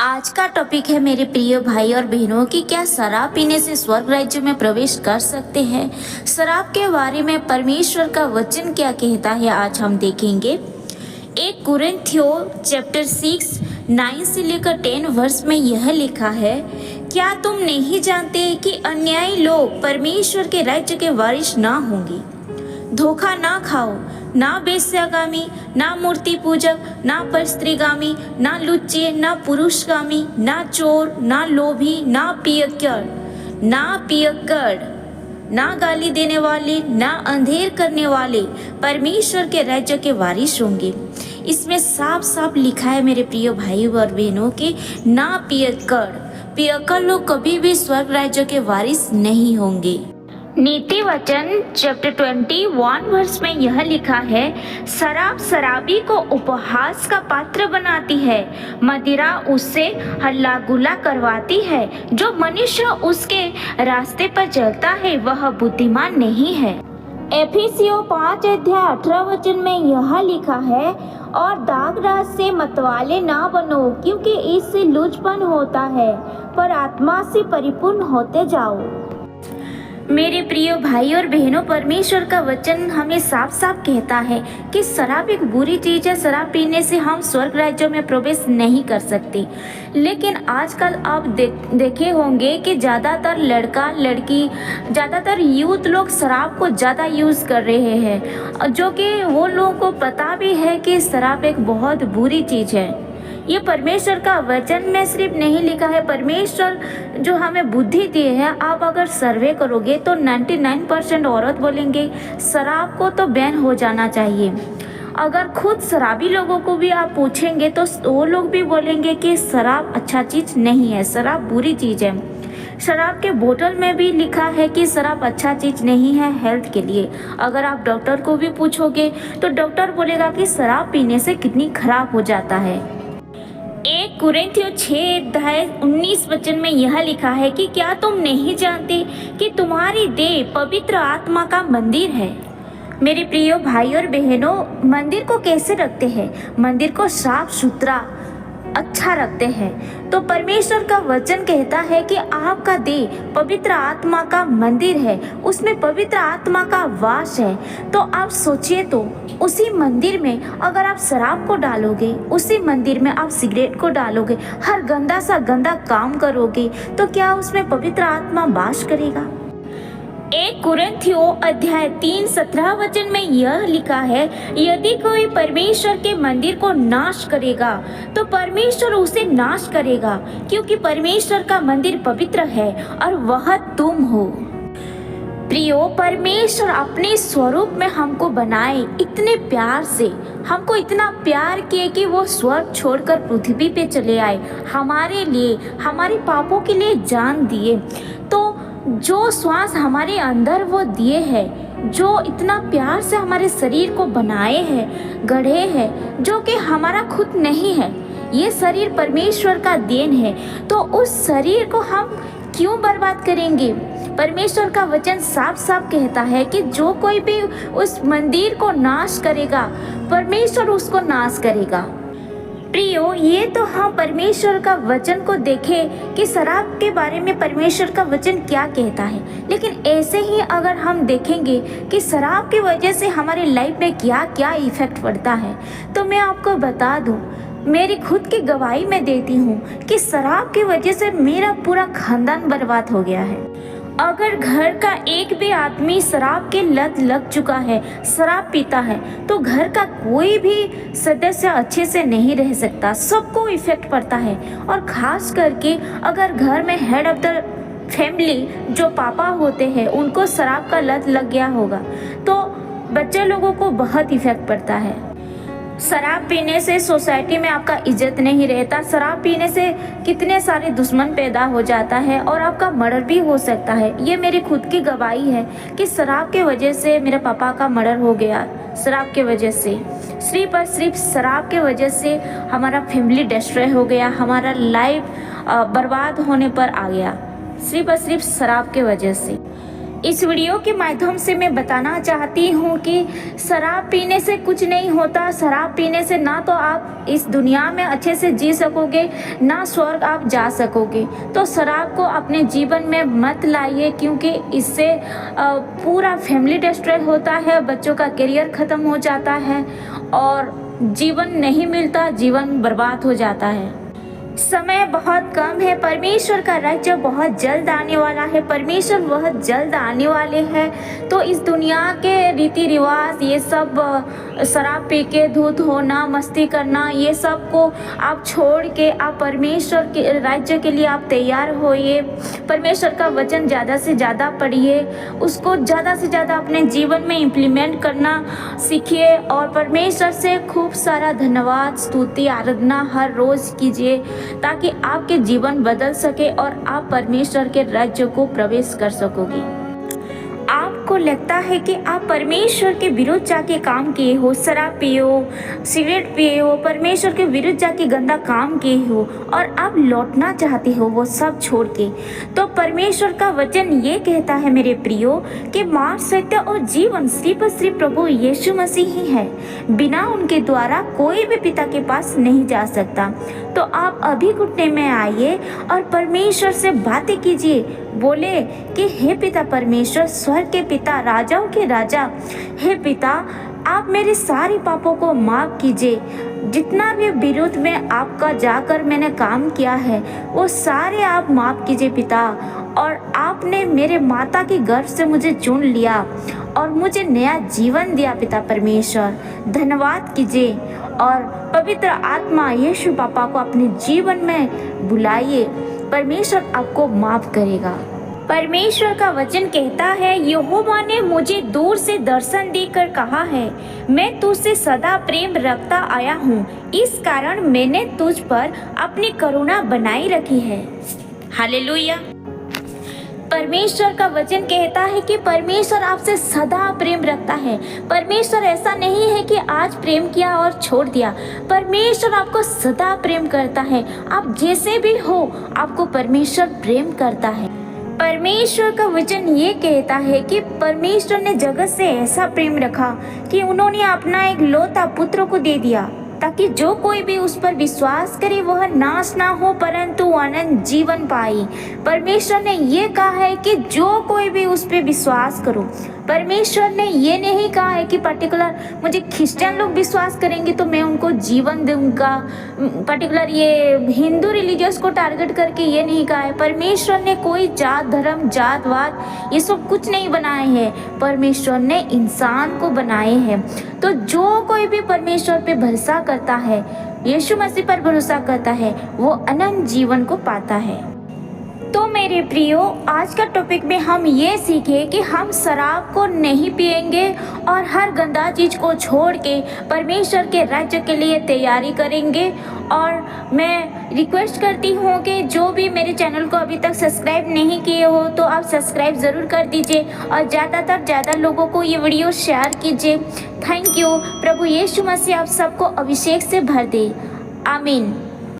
आज का टॉपिक है मेरे प्रिय भाई और बहनों कि क्या शराब पीने से स्वर्ग राज्य में प्रवेश कर सकते हैं। शराब के बारे में परमेश्वर का वचन क्या कहता है आज हम देखेंगे। एक कुरिन्थियों चैप्टर 6:9 से लेकर 10 वर्ष में यह लिखा है, क्या तुम नहीं जानते कि अन्यायी लोग परमेश्वर के राज्य के वारिस ना होंगे। धोखा ना खाओ, ना वेश्यागामी, ना मूर्ति पूजक, ना परस्त्रीगामी, ना लुच्चे, ना पुरुषगामी, ना चोर, ना लोभी, ना पियक्कड़, ना गाली देने वाले, ना अंधेर करने वाले परमेश्वर के राज्य के वारिस होंगे। इसमें साफ साफ लिखा है मेरे प्रिय भाई और बहनों कि ना पियक्कड़ लोग कभी भी स्वर्ग राज्य के वारिस नहीं होंगे। नीति वचन चैप्टर 21 वर्ष में यह लिखा है, शराब शराबी को उपहास का पात्र बनाती है, मदिरा उससे हल्ला गुल्ला करवाती है। जो मनुष्य उसके रास्ते पर चलता है वह बुद्धिमान नहीं है। एफिसियों 5:18 में यह लिखा है, और दागराज से मतवाले ना बनो, क्योंकि इससे लुचपन होता है, पर आत्मा से परिपूर्ण होते जाओ। मेरे प्रिय भाई और बहनों, परमेश्वर का वचन हमें साफ साफ कहता है कि शराब एक बुरी चीज़ है। शराब पीने से हम स्वर्ग राज्य में प्रवेश नहीं कर सकते। लेकिन आजकल आप देखे होंगे कि ज़्यादातर लड़का लड़की, ज़्यादातर यूथ लोग शराब को ज़्यादा यूज़ कर रहे हैं, जो कि वो लोगों को पता भी है कि शराब एक बहुत बुरी चीज़ है। ये परमेश्वर का वचन में सिर्फ नहीं लिखा है, परमेश्वर जो हमें बुद्धि दी है। आप अगर सर्वे करोगे तो 99% औरत बोलेंगे शराब को तो बैन हो जाना चाहिए। अगर खुद शराबी लोगों को भी आप पूछेंगे तो वो लोग भी बोलेंगे कि शराब अच्छा चीज़ नहीं है, शराब बुरी चीज़ है। शराब के बोतल में भी लिखा है कि शराब अच्छा चीज़ नहीं है हेल्थ के लिए। अगर आप डॉक्टर को भी पूछोगे तो डॉक्टर बोलेगा कि शराब पीने से किडनी खराब हो जाता है। 1 कुरिन्थियों 6:19 में यह लिखा है कि क्या तुम नहीं जानते कि तुम्हारी देह पवित्र आत्मा का मंदिर है। मेरे प्रिय भाई और बहनों, मंदिर को कैसे रखते हैं? मंदिर को साफ सुथरा अच्छा रखते हैं। तो परमेश्वर का वचन कहता है कि आपका देह पवित्र आत्मा का मंदिर है, उसमें पवित्र आत्मा का वास है। तो आप सोचिए, तो उसी मंदिर में अगर आप शराब को डालोगे, उसी मंदिर में आप सिगरेट को डालोगे, हर गंदा सा गंदा काम करोगे, तो क्या उसमें पवित्र आत्मा वास करेगा? 1 कुरिन्थियों 3:17 में यह लिखा है, यदि कोई परमेश्वर के मंदिर को नाश करेगा तो परमेश्वर उसे नाश करेगा, क्योंकि परमेश्वर का मंदिर पवित्र है और वह तुम हो। प्रियो, परमेश्वर अपने स्वरूप में हमको बनाए, इतने प्यार से हमको इतना प्यार किए कि वो स्वर्ग छोड़कर पृथ्वी पे चले आए, हमारे लिए, हमारे पापों के लिए जान दिए। तो जो श्वास हमारे अंदर वो दिए हैं, जो इतना प्यार से हमारे शरीर को बनाए हैं, गढ़े हैं, जो कि हमारा खुद नहीं है, ये शरीर परमेश्वर का देन है। तो उस शरीर को हम क्यों बर्बाद करेंगे? परमेश्वर का वचन साफ साफ कहता है कि जो कोई भी उस मंदिर को नाश करेगा, परमेश्वर उसको नाश करेगा। प्रियो, ये तो हम परमेश्वर का वचन को देखें कि शराब के बारे में परमेश्वर का वचन क्या कहता है। लेकिन ऐसे ही अगर हम देखेंगे कि शराब की वजह से हमारे लाइफ में क्या क्या इफेक्ट पड़ता है, तो मैं आपको बता दूं, मेरी खुद की गवाही मैं देती हूँ कि शराब की वजह से मेरा पूरा खानदान बर्बाद हो गया है। अगर घर का एक भी आदमी शराब के लत लग चुका है, शराब पीता है, तो घर का कोई भी सदस्य अच्छे से नहीं रह सकता, सबको इफेक्ट पड़ता है। और ख़ास करके अगर घर में हेड ऑफ द फैमिली जो पापा होते हैं, उनको शराब का लत लग गया होगा, तो बच्चे लोगों को बहुत इफेक्ट पड़ता है। शराब पीने से सोसाइटी में आपका इज्जत नहीं रहता। शराब पीने से कितने सारे दुश्मन पैदा हो जाता है और आपका मर्डर भी हो सकता है। ये मेरी खुद की गवाही है कि शराब के वजह से मेरे पापा का मर्डर हो गया। शराब के वजह से, सिर्फ और सिर्फ शराब के वजह से हमारा फैमिली डिस्ट्रॉय हो गया, हमारा लाइफ बर्बाद होने पर आ गया, सिर्फ और सिर्फ शराब के वजह से। इस वीडियो के माध्यम से मैं बताना चाहती हूँ कि शराब पीने से कुछ नहीं होता। शराब पीने से ना तो आप इस दुनिया में अच्छे से जी सकोगे, ना स्वर्ग आप जा सकोगे। तो शराब को अपने जीवन में मत लाइए, क्योंकि इससे पूरा फैमिली डिस्ट्रॉय होता है, बच्चों का करियर ख़त्म हो जाता है और जीवन नहीं मिलता, जीवन बर्बाद हो जाता है। समय बहुत कम है, परमेश्वर का राज्य बहुत जल्द आने वाला है, परमेश्वर बहुत जल्द आने वाले हैं। तो इस दुनिया के रीति रिवाज, ये सब शराब पी के धूत होना, मस्ती करना, ये सब को आप छोड़ के आप परमेश्वर के राज्य के लिए आप तैयार होइए। परमेश्वर का वचन ज़्यादा से ज़्यादा पढ़िए, उसको ज़्यादा से ज़्यादा अपने जीवन में इम्प्लीमेंट करना सीखिए और परमेश्वर से खूब सारा धन्यवाद, स्तुति, आराधना हर रोज़ कीजिए, ताकि आपके जीवन बदल सके और आप परमेश्वर के राज्य को प्रवेश कर सकोगे। आपको लगता है कि आप परमेश्वर के विरुद्ध जाके काम किए हो, शराब पिए हो, सिगरेट पिए हो, परमेश्वर के विरुद्ध जाके गंदा काम किए हो और आप लौटना चाहते हो वो सब छोड़ के, तो परमेश्वर का वचन ये कहता है मेरे प्रियो कि मार्ग, सत्य और जीवन सिर्फ और सिर्फ प्रभु यीशु मसीह ही है। बिना उनके द्वारा कोई भी पिता के पास नहीं जा सकता। तो आप अभी घुटने में आइए और परमेश्वर से बातें कीजिए। बोले कि हे पिता परमेश्वर, स्वर्ग के पिता, राजाओं के राजा, हे पिता, आप मेरे सारे पापों को माफ़ कीजिए। जितना भी विरुद्ध में आपका जाकर मैंने काम किया है वो सारे आप माफ़ कीजिए पिता। और आपने मेरे माता के गर्भ से मुझे चुन लिया और मुझे नया जीवन दिया पिता परमेश्वर, धन्यवाद कीजिए। और पवित्र आत्मा यीशु पापा को अपने जीवन में बुलाइए, परमेश्वर आपको माफ़ करेगा। परमेश्वर का वचन कहता है, यहोवा ने मुझे दूर से दर्शन देकर कहा है, मैं तुझसे सदा प्रेम रखता आया हूँ, इस कारण मैंने तुझ पर अपनी करुणा बनाई रखी है। हालेलुया। परमेश्वर का वचन कहता है कि परमेश्वर आपसे सदा प्रेम रखता है। परमेश्वर ऐसा नहीं है कि आज प्रेम किया और छोड़ दिया। परमेश्वर आपको सदा प्रेम करता है। आप जैसे भी हो, आपको परमेश्वर प्रेम करता है। परमेश्वर का वचन ये कहता है कि परमेश्वर ने जगत से ऐसा प्रेम रखा कि उन्होंने अपना एक लौता पुत्र को दे दिया, ताकि जो कोई भी उस पर विश्वास करे वह नाश ना हो परंतु अनंत जीवन पाए। परमेश्वर ने ये कहा है कि जो कोई भी उस पर विश्वास करो। परमेश्वर ने ये नहीं कहा है कि पर्टिकुलर मुझे क्रिश्चियन लोग विश्वास करेंगे तो मैं उनको जीवन दूंगा, पर्टिकुलर ये हिंदू रिलीजियस को टारगेट करके ये नहीं कहा है। परमेश्वर ने कोई जात, धर्म, जातवाद ये सब कुछ नहीं बनाए हैं। परमेश्वर ने इंसान को बनाए हैं। तो जो कोई भी परमेश्वर पे भरोसा करता है, यीशु मसीह पर भरोसा करता है, वो अनंत जीवन को पाता है। तो मेरे प्रियो, आज का टॉपिक में हम ये सीखे कि हम शराब को नहीं पिएंगे और हर गंदा चीज़ को छोड़ के परमेश्वर के राज्य के लिए तैयारी करेंगे। और मैं रिक्वेस्ट करती हूँ कि जो भी मेरे चैनल को अभी तक सब्सक्राइब नहीं किए हो तो आप सब्सक्राइब ज़रूर कर दीजिए और ज़्यादा लोगों को ये वीडियो शेयर कीजिए। Thank you. प्रभु यीशु मसीह आप सबको अभिषेक से भर दे। आमीन।